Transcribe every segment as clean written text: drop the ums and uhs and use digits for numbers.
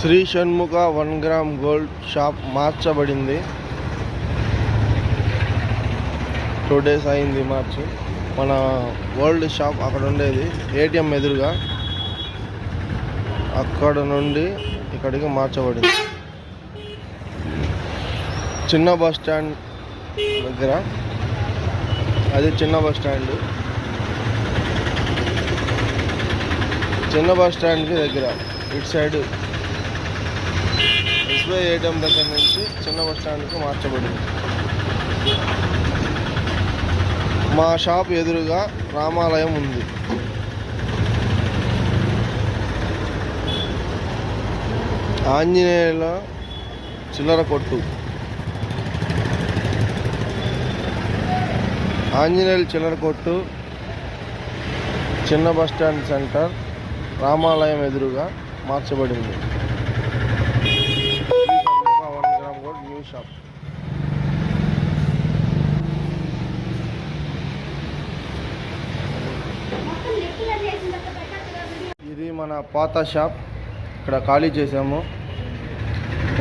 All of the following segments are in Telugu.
Shri Shanmukha 1 gram gold shop మార్చబడింది. 2 days అయింది మార్చి. మన ఓల్డ్ షాప్ అక్కడ ఉండేది ఏటీఎం ఎదురుగా, అక్కడ నుండి ఇక్కడికి మార్చబడింది. చిన్న బస్ స్టాండ్ దగ్గర, అది చిన్న బస్ స్టాండ్. చిన్న బస్ స్టాండ్కి దగ్గర ఇటు సైడ్ ఎస్బీఐ ఏటీఎం దగ్గర నుంచి చిన్న బస్ స్టాండ్కి మార్చబడింది. మా షాప్ ఎదురుగా రామాలయం ఉంది. ఆంజనేయుల చిల్లర కొట్టు, ఆంజనేయుల చిల్లర కొట్టు, చిన్న బస్ స్టాండ్ సెంటర్, రామాలయం ఎదురుగా మార్చబడింది. 1 గ్రామ్ గోల్డ్ న్యూ షాప్. ఇది మన పాత షాప్, ఇక్కడ ఖాళీ చేసాము.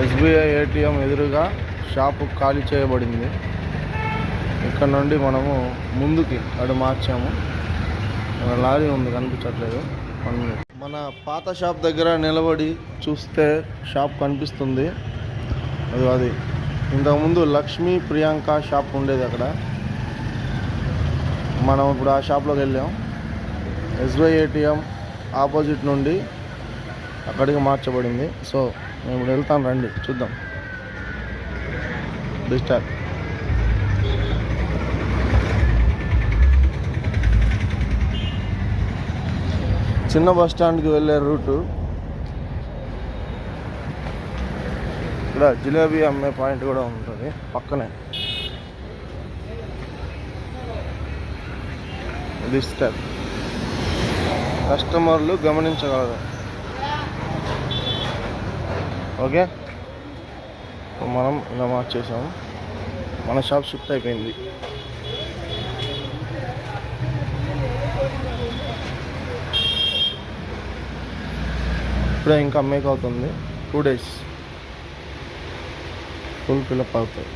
ఎస్బీఐ ఏటీఎం ఎదురుగా షాపు ఖాళీ చేయబడింది. ఇక్కడ నుండి మనము ముందుకి అటు మార్చాము. లారీ ఉంది, కనిపించట్లేదు. మన పాత షాప్ దగ్గర నిలబడి చూస్తే షాప్ కనిపిస్తుంది. అది ఇంతకుముందు లక్ష్మీ ప్రియాంక షాప్ ఉండేది అక్కడ. మనం ఇప్పుడు ఆ షాప్లోకి వెళ్ళాం. ఎస్బీఐ ఏటీఎం ఆపోజిట్ నుండి అక్కడికి మార్చబడింది. సో నేను ఇప్పుడు వెళ్తాను, రండి చూద్దాం. డిస్టార్ట్ చిన్న బస్ స్టాండ్కి వెళ్ళే రూటు. ఇక్కడ జిలేబీ అమ్మే పాయింట్ కూడా ఉంటుంది పక్కనే. డిస్టర్బ్ కస్టమర్లు గమనించగలరు. ఓకే, మనం ఇలా మార్చేసాము. మన షాప్ షిఫ్ట్ అయిపోయింది. ఇప్పుడే ఇంకా మేక్ అవుతుంది. 2 days ఫుల్ ఫిల్అప్ అవుతాయి.